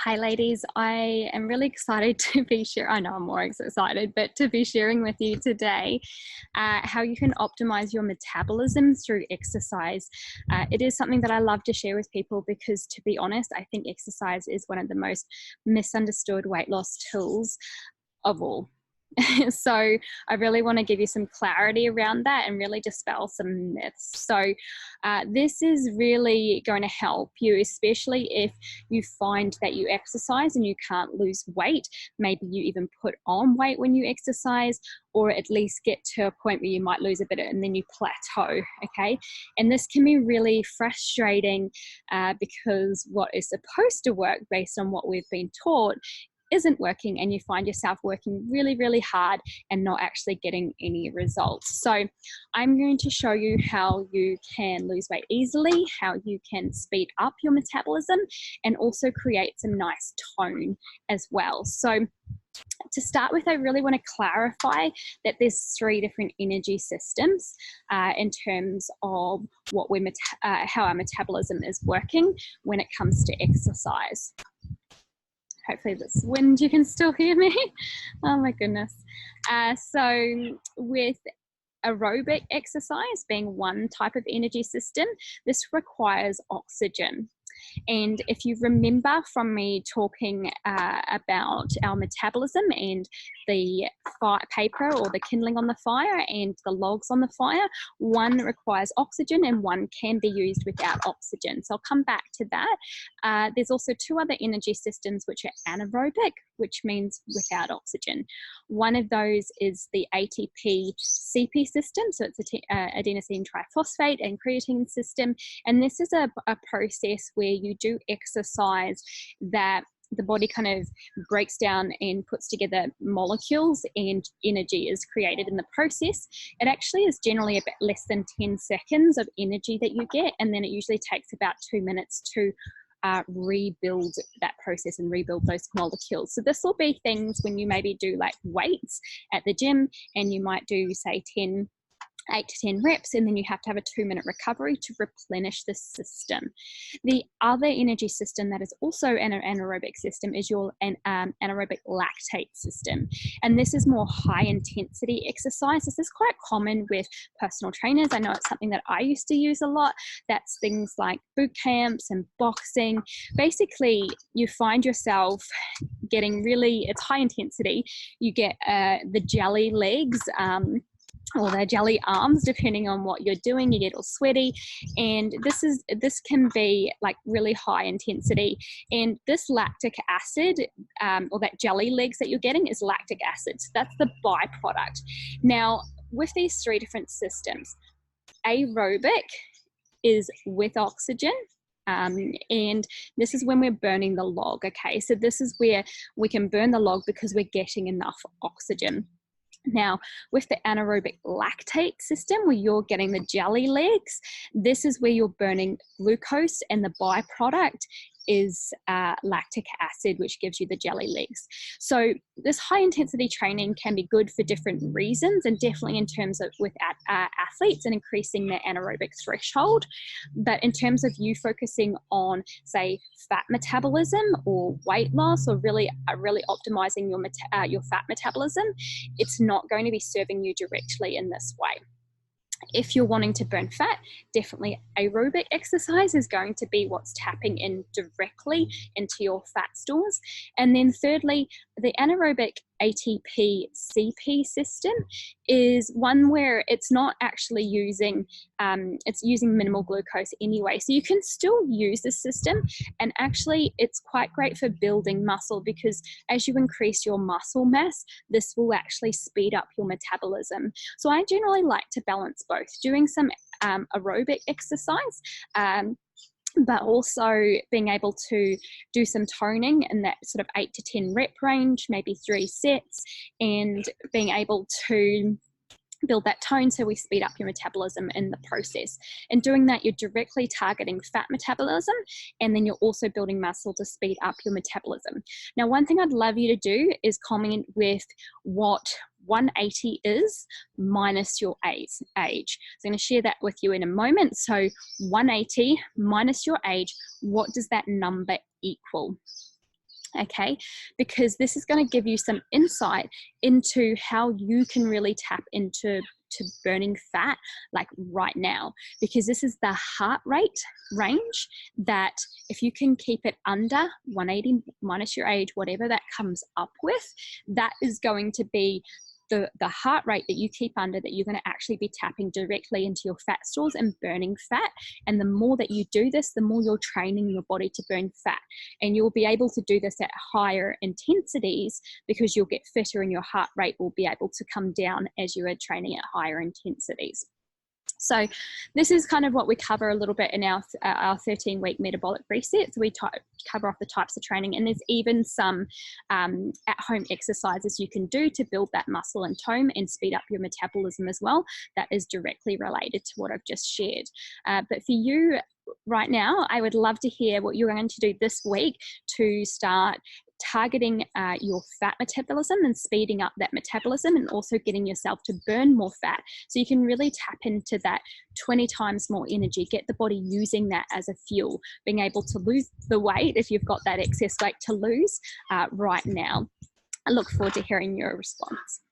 Hi ladies, I am really excited to be I know I'm more excited, but to be sharing with you today how you can optimize your metabolism through exercise. It is something that I love to share with people because, to be honest, I think exercise is one of the most misunderstood weight loss tools of all. So I really want to give you some clarity around that and really dispel some myths. So this is really going to help you, especially if you find that you exercise and you can't lose weight. Maybe you even put on weight when you exercise, or at least get to a point where you might lose a bit and then you plateau, okay? And this can be really frustrating because what is supposed to work based on what we've been taught isn't working, and you find yourself working really, really hard and not actually getting any results. So I'm going to show you how you can lose weight easily, how you can speed up your metabolism, and also create some nice tone as well. So to start with, I really want to clarify that there's 3 different energy systems in terms of what how our metabolism is working when it comes to exercise. Hopefully this wind, you can still hear me. Oh my goodness. So with aerobic exercise being one type of energy system, this requires oxygen. And if you remember from me talking about our metabolism and the paper or the kindling on the fire and the logs on the fire, one requires oxygen and one can be used without oxygen. So I'll come back to that. There's also 2 other energy systems which are anaerobic, which means without oxygen. One of those is the ATP-CP system, so it's adenosine triphosphate and creatine system. And this is a process where you do exercise that the body kind of breaks down and puts together molecules and energy is created in the process. It actually is generally a bit less than 10 seconds of energy that you get, and then it usually takes about 2 minutes to rebuild that process and rebuild those molecules. So this will be things when you maybe do like weights at the gym and you might do say 8 to 10 reps, and then you have to have a 2-minute recovery to replenish the system. The other energy system that is also an anaerobic system is your anaerobic lactate system. And this is more high intensity exercise. This is quite common with personal trainers. I know it's something that I used to use a lot. That's things like boot camps and boxing. Basically, you find yourself getting it's high intensity. You get the jelly legs, or their jelly arms, depending on what you're doing. You get all sweaty, and this can be like really high intensity. And this lactic acid, or that jelly legs that you're getting, is lactic acid. So that's the byproduct. Now, with these 3 different systems, aerobic is with oxygen. And this is when we're burning the log, okay? So this is where we can burn the log because we're getting enough oxygen. Now, with the anaerobic lactate system, where you're getting the jelly legs, this is where you're burning glucose, and the byproduct is lactic acid, which gives you the jelly legs. So this high intensity training can be good for different reasons, and definitely in terms of with athletes and increasing their anaerobic threshold. But in terms of you focusing on, say, fat metabolism or weight loss, or really optimizing your fat metabolism, it's not going to be serving you directly in this way. If you're wanting to burn fat, definitely aerobic exercise is going to be what's tapping in directly into your fat stores. And then thirdly, the anaerobic ATP-CP system is one where it's not actually using, it's using minimal glucose anyway. So you can still use this system, and actually it's quite great for building muscle, because as you increase your muscle mass, this will actually speed up your metabolism. So I generally like to balance both, doing some aerobic exercise, but also being able to do some toning in that sort of 8 to 10 rep range, maybe 3 sets, and being able to build that tone so we speed up your metabolism in the process. And doing that, you're directly targeting fat metabolism, and then you're also building muscle to speed up your metabolism. Now, one thing I'd love you to do is comment with what 180 is minus your age. So I'm going to share that with you in a moment. So 180 minus your age, what does that number equal? Okay, because this is going to give you some insight into how you can really tap into burning fat like right now, because this is the heart rate range that if you can keep it under 180 minus your age, whatever that comes up with, that is going to be the heart rate that you keep under, that you're going to actually be tapping directly into your fat stores and burning fat. And the more that you do this, the more you're training your body to burn fat. And you'll be able to do this at higher intensities because you'll get fitter and your heart rate will be able to come down as you are training at higher intensities. So this is kind of what we cover a little bit in our 13-week metabolic reset. So we cover off the types of training, and there's even some at-home exercises you can do to build that muscle and tone and speed up your metabolism as well. That is directly related to what I've just shared. But for you right now, I would love to hear what you're going to do this week to start targeting your fat metabolism and speeding up that metabolism, and also getting yourself to burn more fat so you can really tap into that 20 times more energy, get the body using that as a fuel, being able to lose the weight if you've got that excess weight to lose right now. I look forward to hearing your response.